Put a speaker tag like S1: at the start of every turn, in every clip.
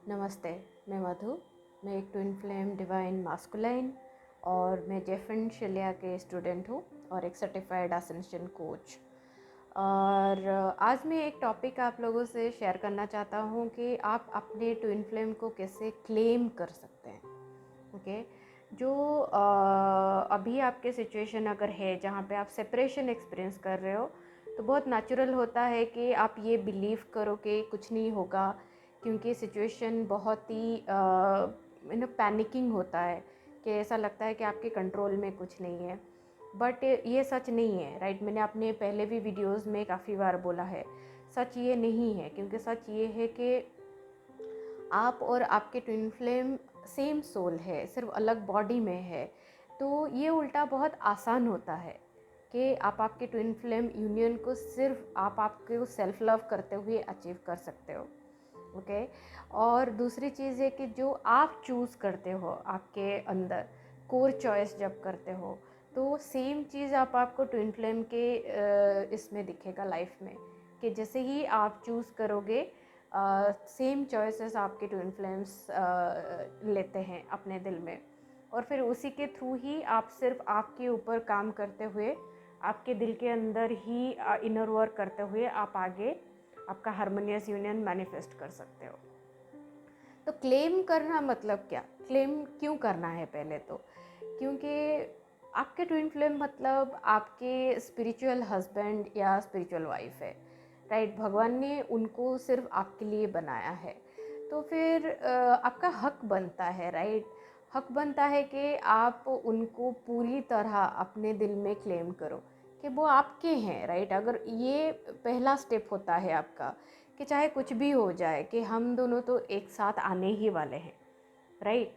S1: नमस्ते, मैं मधु। मैं एक ट्विन फ्लेम डिवाइन मास्कुलाइन और मैं जेफन शिलिया के स्टूडेंट हूँ और एक सर्टिफाइड असेंशन कोच। और आज मैं एक टॉपिक आप लोगों से शेयर करना चाहता हूँ कि आप अपने ट्विन फ्लेम को कैसे क्लेम कर सकते हैं। ओके जो अभी आपके सिचुएशन अगर है जहाँ पे आप सेपरेशन एक्सपीरियंस कर रहे हो, तो बहुत नेचुरल होता है कि आप ये बिलीव करो कि कुछ नहीं होगा, क्योंकि सिचुएशन बहुत ही पैनिकिंग होता है कि ऐसा लगता है कि आपके कंट्रोल में कुछ नहीं है। बट ये सच नहीं है, राइट। मैंने अपने पहले भी वीडियोस में काफ़ी बार बोला है, सच ये नहीं है। क्योंकि सच ये है कि आप और आपके ट्विन फ्लेम सेम सोल है, सिर्फ अलग बॉडी में है। तो ये उल्टा बहुत आसान होता है कि आप आपके ट्विन फ्लेम यूनियन को सिर्फ आप आपके सेल्फ लव करते हुए अचीव कर सकते हो। ओके और दूसरी चीज़ है कि जो आप चूज़ करते हो आपके अंदर कोर चॉइस जब करते हो, तो सेम चीज़ आपको ट्विन फ्लेम के इसमें दिखेगा लाइफ में, कि जैसे ही आप चूज़ करोगे सेम चॉइसेस आपके ट्विन फ्लेम्स लेते हैं अपने दिल में। और फिर उसी के थ्रू ही आप सिर्फ आपके ऊपर काम करते हुए, आपके दिल के अंदर ही इनर वर्क करते हुए आप आगे आपका हारमोनियस यूनियन मैनिफेस्ट कर सकते हो। तो क्लेम करना मतलब क्या, क्लेम क्यों करना है? पहले तो क्योंकि आपके ट्विन फ्लेम मतलब आपके स्पिरिचुअल हस्बैंड या स्पिरिचुअल वाइफ है, राइट। भगवान ने उनको सिर्फ आपके लिए बनाया है। तो फिर आपका हक बनता है, राइट। हक बनता है कि आप उनको पूरी तरह अपने दिल में क्लेम करो कि वो आपके हैं, राइट। अगर ये पहला स्टेप होता है आपका कि चाहे कुछ भी हो जाए, कि हम दोनों तो एक साथ आने ही वाले हैं, राइट।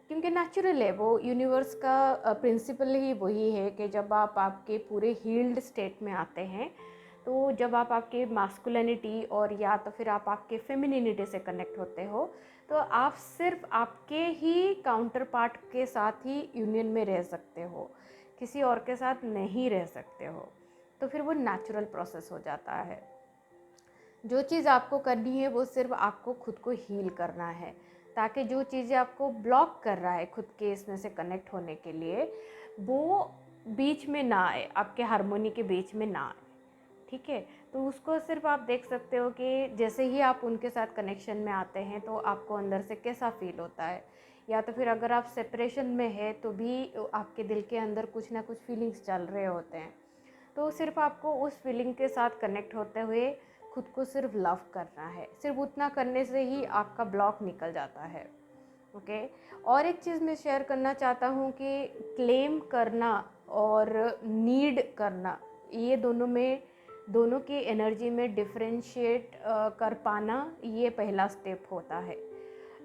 S1: क्योंकि नेचुरल है, वो यूनिवर्स का प्रिंसिपल ही वही है कि जब आप आपके पूरे हील्ड स्टेट में आते हैं, तो जब आप आपके मास्कुलिनिटी और या तो फिर आप आपके फेमिनिनिटी से कनेक्ट होते हो, तो आप सिर्फ आपके ही काउंटर पार्ट के साथ ही यूनियन में रह सकते हो, किसी और के साथ नहीं रह सकते हो। तो फिर वो नेचुरल प्रोसेस हो जाता है। जो चीज़ आपको करनी है वो सिर्फ आपको खुद को हील करना है, ताकि जो चीज़ें आपको ब्लॉक कर रहा है खुद के इसमें से कनेक्ट होने के लिए, वो बीच में ना आए, आपके हारमोनी के बीच में ना आए। ठीक है, तो उसको सिर्फ आप देख सकते हो कि जैसे ही आप उनके साथ कनेक्शन में आते हैं तो आपको अंदर से कैसा फील होता है। या तो फिर अगर आप सेपरेशन में है तो भी आपके दिल के अंदर कुछ ना कुछ फीलिंग्स चल रहे होते हैं। तो सिर्फ आपको उस फीलिंग के साथ कनेक्ट होते हुए खुद को सिर्फ लव करना है। सिर्फ उतना करने से ही आपका ब्लॉक निकल जाता है। ओके और एक चीज़ मैं शेयर करना चाहता हूँ कि क्लेम करना और नीड करना, ये दोनों की एनर्जी में डिफरेंशिएट कर पाना, ये पहला स्टेप होता है।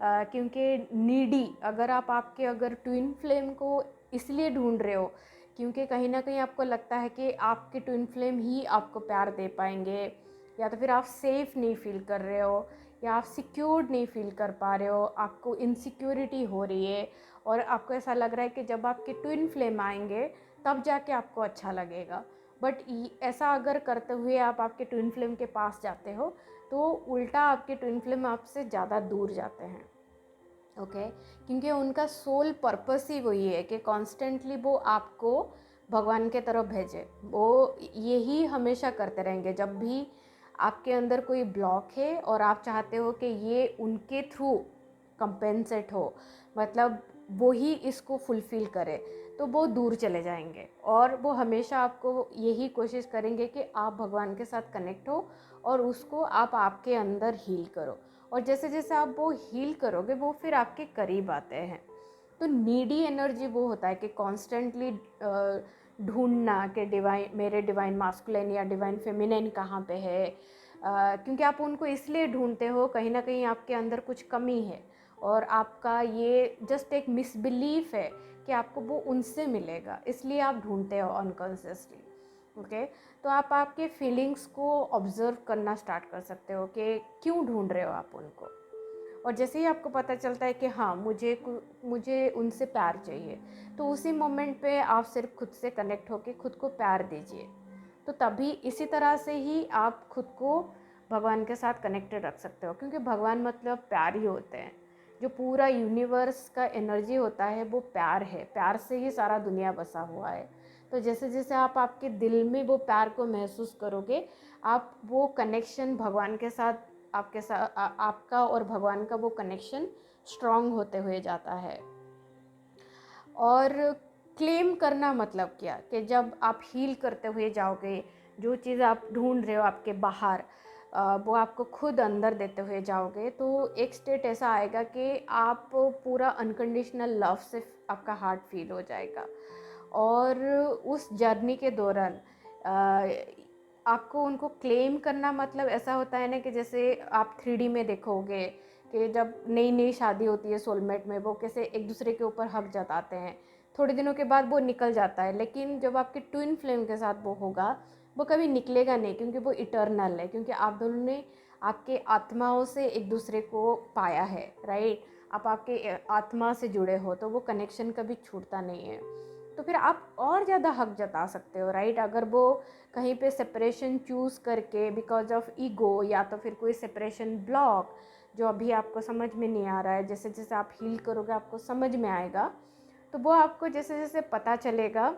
S1: क्योंकि नीडी, अगर आप आपके अगर ट्विन फ्लेम को इसलिए ढूंढ रहे हो क्योंकि कहीं ना कहीं आपको लगता है कि आपके ट्विन फ्लेम ही आपको प्यार दे पाएंगे, या तो फिर आप सेफ नहीं फील कर रहे हो, या आप सिक्योर्ड नहीं फील कर पा रहे हो, आपको इनसिक्योरिटी हो रही है, और आपको ऐसा लग रहा है कि जब आपके ट्विन फ्लेम आएंगे तब जाके आपको अच्छा लगेगा। बट ऐसा अगर करते हुए आप आपके ट्विन फ्लेम के पास जाते हो, तो उल्टा आपके ट्विन फ्लेम आपसे ज़्यादा दूर जाते हैं। ओके क्योंकि उनका सोल पर्पस ही वही है कि कॉन्स्टेंटली वो आपको भगवान के तरफ भेजे। वो यही हमेशा करते रहेंगे। जब भी आपके अंदर कोई ब्लॉक है और आप चाहते हो कि ये उनके थ्रू कंपेंसेट हो, मतलब वो ही इसको फुलफ़िल करे, तो वो दूर चले जाएंगे और वो हमेशा आपको यही कोशिश करेंगे कि आप भगवान के साथ कनेक्ट हो और उसको आप आपके अंदर हील करो। और जैसे जैसे आप वो हील करोगे वो फिर आपके करीब आते हैं। तो नीडी एनर्जी वो होता है कि कॉन्स्टेंटली ढूंढना कि डिवाइन, मेरे डिवाइन मास्कुलिन या डिवाइन फेमिनिन कहाँ पे है। क्योंकि आप उनको इसलिए ढूंढते हो, कहीं ना कहीं आपके अंदर कुछ कमी है और आपका ये जस्ट एक मिसबिलीफ है कि आपको वो उनसे मिलेगा, इसलिए आप ढूंढते हो अनकॉन्शियसली। ओके तो आप आपके फीलिंग्स को ऑब्जर्व करना स्टार्ट कर सकते हो कि क्यों ढूंढ रहे हो आप उनको। और जैसे ही आपको पता चलता है कि हाँ मुझे उनसे प्यार चाहिए, तो उसी मोमेंट पे आप सिर्फ खुद से कनेक्ट होके खुद को प्यार दीजिए। तो तभी इसी तरह से ही आप खुद को भगवान के साथ कनेक्टेड रख सकते हो, क्योंकि भगवान मतलब प्यार ही होते हैं। जो पूरा यूनिवर्स का एनर्जी होता है वो प्यार है, प्यार से ही सारा दुनिया बसा हुआ है। तो जैसे जैसे आप आपके दिल में वो प्यार को महसूस करोगे, आप वो कनेक्शन भगवान के साथ, आपके साथ आपका और भगवान का वो कनेक्शन स्ट्रांग होते हुए जाता है। और क्लेम करना मतलब क्या, कि जब आप हील करते हुए जाओगे, जो चीज़ आप ढूंढ रहे हो आपके बाहर, वो आपको खुद अंदर देते हुए जाओगे, तो एक स्टेट ऐसा आएगा कि आप पूरा अनकंडीशनल लव से आपका हार्ट फील हो जाएगा। और उस जर्नी के दौरान आपको उनको क्लेम करना मतलब ऐसा होता है ना, कि जैसे आप 3D में देखोगे कि जब नई नई शादी होती है सोलमेट में, वो कैसे एक दूसरे के ऊपर हक जताते हैं, थोड़े दिनों के बाद वो निकल जाता है। लेकिन जब आपके ट्विन फ्लेम के साथ वो होगा, वो कभी निकलेगा नहीं, क्योंकि वो इटर्नल है, क्योंकि आप दोनों ने आपके आत्माओं से एक दूसरे को पाया है, राइट। आप आपके आत्मा से जुड़े हो, तो वो कनेक्शन कभी छूटता नहीं है। तो फिर आप और ज़्यादा हक जता सकते हो, राइट। अगर वो कहीं पे सेपरेशन चूज़ करके बिकॉज ऑफ ईगो, या तो फिर कोई सेपरेशन ब्लॉक जो अभी आपको समझ में नहीं आ रहा है, जैसे जैसे आप हील करोगे आपको समझ में आएगा। तो वो आपको जैसे जैसे पता चलेगा,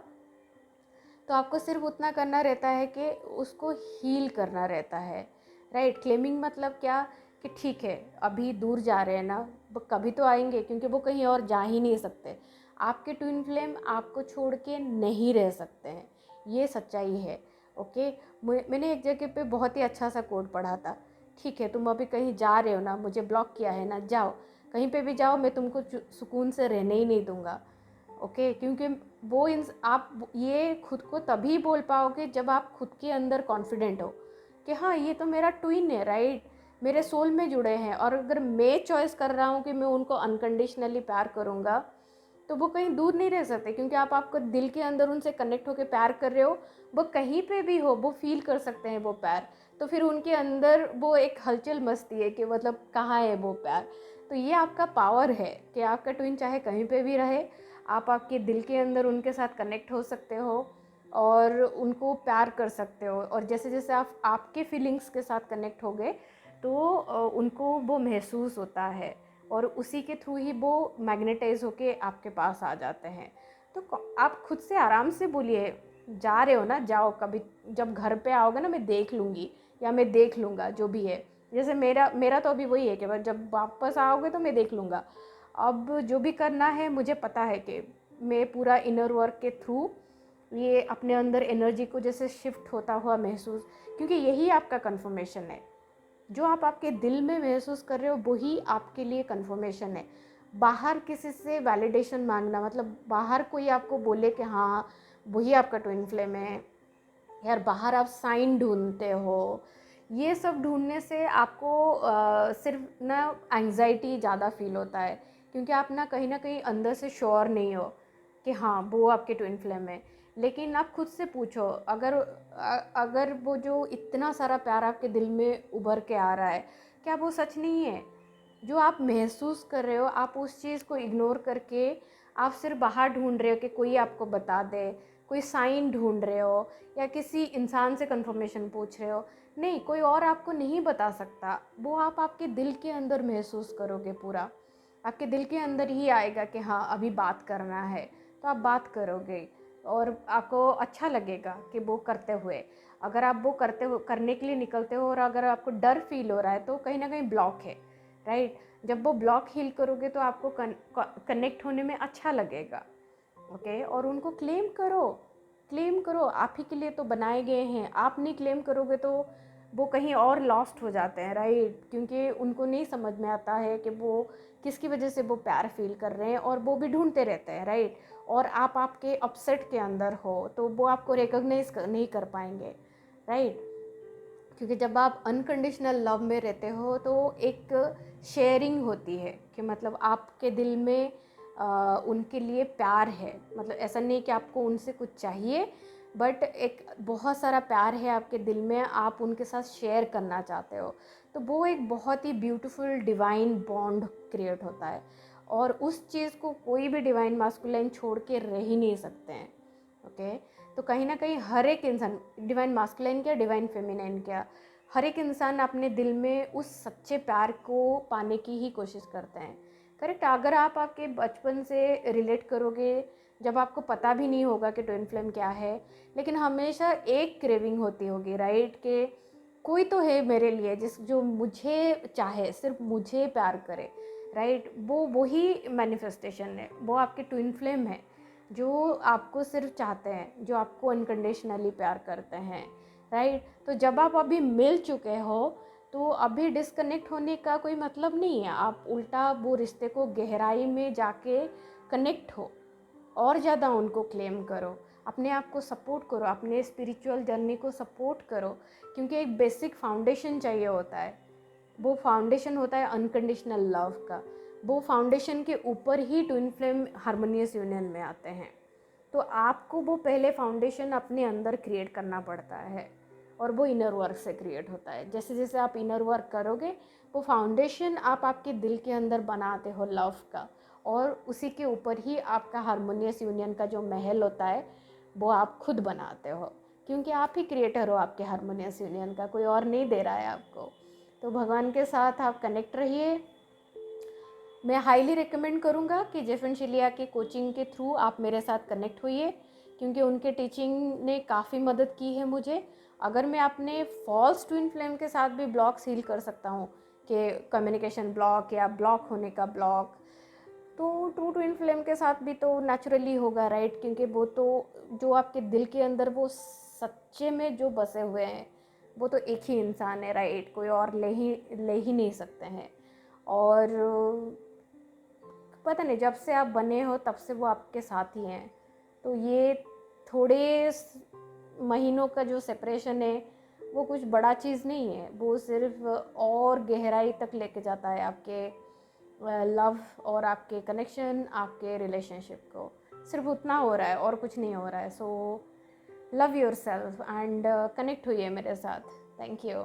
S1: तो आपको सिर्फ उतना करना रहता है कि उसको हील करना रहता है, राइट। क्लेमिंग मतलब क्या, कि ठीक है अभी दूर जा रहे हैं ना, वो कभी तो आएंगे, क्योंकि वो कहीं और जा ही नहीं सकते। आपके ट्विन फ्लेम आपको छोड़ के नहीं रह सकते हैं, ये सच्चाई है। ओके, मैंने एक जगह पे बहुत ही अच्छा सा कोड पढ़ा था, ठीक है तुम अभी कहीं जा रहे हो ना, मुझे ब्लॉक किया है ना, जाओ कहीं पे भी जाओ, मैं तुमको सुकून से रहने ही नहीं दूंगा। ओके, क्योंकि वो आप ये खुद को तभी बोल पाओगे जब आप खुद के अंदर कॉन्फिडेंट हो कि हाँ ये तो मेरा ट्विन है, राइट, मेरे सोल में जुड़े हैं। और अगर मैं चॉइस कर रहा हूँ कि मैं उनको अनकंडीशनली प्यार करूँगा, तो वो कहीं दूर नहीं रह सकते, क्योंकि आप आपको दिल के अंदर उनसे कनेक्ट होकर प्यार कर रहे हो। वो कहीं पे भी हो, वो फील कर सकते हैं वो प्यार। तो फिर उनके अंदर वो एक हलचल मचती है कि मतलब कहाँ है वो प्यार। तो ये आपका पावर है कि आपका ट्विन चाहे कहीं पे भी रहे, आप आपके दिल के अंदर उनके साथ कनेक्ट हो सकते हो और उनको प्यार कर सकते हो। और जैसे जैसे आप आपके फीलिंग्स के साथ कनेक्ट हो गए, तो उनको वो महसूस होता है, और उसी के थ्रू ही वो मैग्नेटाइज होके आपके पास आ जाते हैं। तो आप खुद से आराम से बोलिए, जा रहे हो ना जाओ, कभी जब घर पे आओगे ना मैं देख लूँगी, या मैं देख लूँगा, जो भी है। जैसे मेरा मेरा तो अभी वही है कि बस जब वापस आओगे तो मैं देख लूँगा। अब जो भी करना है मुझे पता है कि मैं पूरा इनर वर्क के थ्रू ये अपने अंदर एनर्जी को जैसे शिफ्ट होता हुआ महसूस, क्योंकि यही आपका कन्फर्मेशन है। जो आप आपके दिल में महसूस कर रहे हो वही आपके लिए कन्फर्मेशन है। बाहर किसी से वैलिडेशन मांगना, मतलब बाहर कोई आपको बोले कि हाँ वही आपका ट्विन फ्लेम है, यार बाहर आप साइन ढूंढते हो, ये सब ढूंढने से आपको सिर्फ ना एंग्जाइटी ज़्यादा फील होता है, क्योंकि आप ना कहीं अंदर से श्योर नहीं हो कि हाँ वो आपके ट्विन फ्लेम है। लेकिन आप खुद से पूछो, अगर वो जो इतना सारा प्यार आपके दिल में उभर के आ रहा है, क्या वो सच नहीं है? जो आप महसूस कर रहे हो, आप उस चीज़ को इग्नोर करके आप सिर्फ बाहर ढूंढ रहे हो कि कोई आपको बता दे, कोई साइन ढूंढ रहे हो, या किसी इंसान से कंफर्मेशन पूछ रहे हो। नहीं, कोई और आपको नहीं बता सकता, वो आप आपके दिल के अंदर महसूस करोगे। पूरा आपके दिल के अंदर ही आएगा कि हाँ अभी बात करना है, तो आप बात करोगे और आपको अच्छा लगेगा कि वो करते हुए। अगर आप वो करने के लिए निकलते हो और अगर आपको डर फील हो रहा है, तो कहीं ना कहीं ब्लॉक है, राइट। जब वो ब्लॉक हील करोगे तो आपको कनेक्ट होने में अच्छा लगेगा। ओके, और उनको क्लेम करो, क्लेम करो, आप ही के लिए तो बनाए गए हैं। आप नहीं क्लेम करोगे तो वो कहीं और लॉस्ट हो जाते हैं, राइट, क्योंकि उनको नहीं समझ में आता है कि वो किसकी वजह से वो प्यार फील कर रहे हैं, और वो भी ढूंढते रहते हैं, राइट। और आप आपके अपसेट के अंदर हो तो वो आपको रिकॉग्नाइज नहीं कर पाएंगे, राइट। क्योंकि जब आप अनकंडीशनल लव में रहते हो तो एक शेयरिंग होती है, कि मतलब आपके दिल में उनके लिए प्यार है। मतलब ऐसा नहीं कि आपको उनसे कुछ चाहिए, बट एक बहुत सारा प्यार है आपके दिल में, आप उनके साथ शेयर करना चाहते हो। तो वो एक बहुत ही ब्यूटीफुल डिवाइन बॉन्ड क्रिएट होता है, और उस चीज़ को कोई भी डिवाइन मास्कुलाइन छोड़ के रह ही नहीं सकते हैं। ओके, तो कहीं ना कहीं हर एक इंसान, डिवाइन मास्कुलाइन क्या डिवाइन फेमिनाइन क्या, हर एक इंसान अपने दिल में उस सच्चे प्यार को पाने की ही कोशिश करते हैं। करेक्ट। अगर आप आपके बचपन से रिलेट करोगे, जब आपको पता भी नहीं होगा कि ट्विन फ्लेम क्या है, लेकिन हमेशा एक क्रेविंग होती होगी, राइट, कि कोई तो है मेरे लिए जो मुझे चाहे, सिर्फ मुझे प्यार करे, राइट। वो वही मैनिफेस्टेशन है, वो आपके ट्विन फ्लेम है, जो आपको सिर्फ चाहते हैं, जो आपको अनकंडीशनली प्यार करते हैं, राइट। तो जब आप अभी मिल चुके हो तो अभी डिस्कनेक्ट होने का कोई मतलब नहीं है। आप उल्टा वो रिश्ते को गहराई में जाके कनेक्ट हो, और ज़्यादा उनको क्लेम करो, अपने आप को सपोर्ट करो, अपने स्पिरिचुअल जर्नी को सपोर्ट करो, क्योंकि एक बेसिक फाउंडेशन चाहिए होता है। वो फाउंडेशन होता है अनकंडीशनल लव का। वो फाउंडेशन के ऊपर ही ट्विन फ्लेम हारमोनियस यूनियन में आते हैं। तो आपको वो पहले फाउंडेशन अपने अंदर क्रिएट करना पड़ता है, और वो इनर वर्क से क्रिएट होता है। जैसे जैसे आप इनर वर्क करोगे, वो फाउंडेशन आप आपके दिल के अंदर बनाते हो लव का, और उसी के ऊपर ही आपका हारमोनियस यूनियन का जो महल होता है वो आप खुद बनाते हो, क्योंकि आप ही क्रिएटर हो आपके हारमोनियस यूनियन का, कोई और नहीं दे रहा है आपको। तो भगवान के साथ आप कनेक्ट रहिए। मैं हाईली रिकमेंड करूँगा कि जेफन शिलिया के कोचिंग के थ्रू आप मेरे साथ कनेक्ट होइए, क्योंकि उनके टीचिंग ने काफ़ी मदद की है मुझे। अगर मैं अपने फॉल्स ट्विन फ्लेम के साथ भी ब्लॉक्स हील कर सकता हूँ, कि कम्युनिकेशन ब्लॉक या ब्लॉक होने का ब्लॉक, तो ट्रू ट्विन फ्लेम के साथ भी तो नेचुरली होगा, राइट। क्योंकि वो तो जो आपके दिल के अंदर वो सच्चे में जो बसे हुए हैं, वो तो एक ही इंसान है, राइट। कोई और ले ही नहीं सकते हैं। और पता नहीं, जब से आप बने हो तब से वो आपके साथ ही हैं। तो ये थोड़े महीनों का जो सेपरेशन है वो कुछ बड़ा चीज़ नहीं है, वो सिर्फ और गहराई तक लेके जाता है आपके लव और आपके कनेक्शन, आपके रिलेशनशिप को। सिर्फ उतना हो रहा है और कुछ नहीं हो रहा है। So love your self and connect हुई है मेरे साथ। Thank you.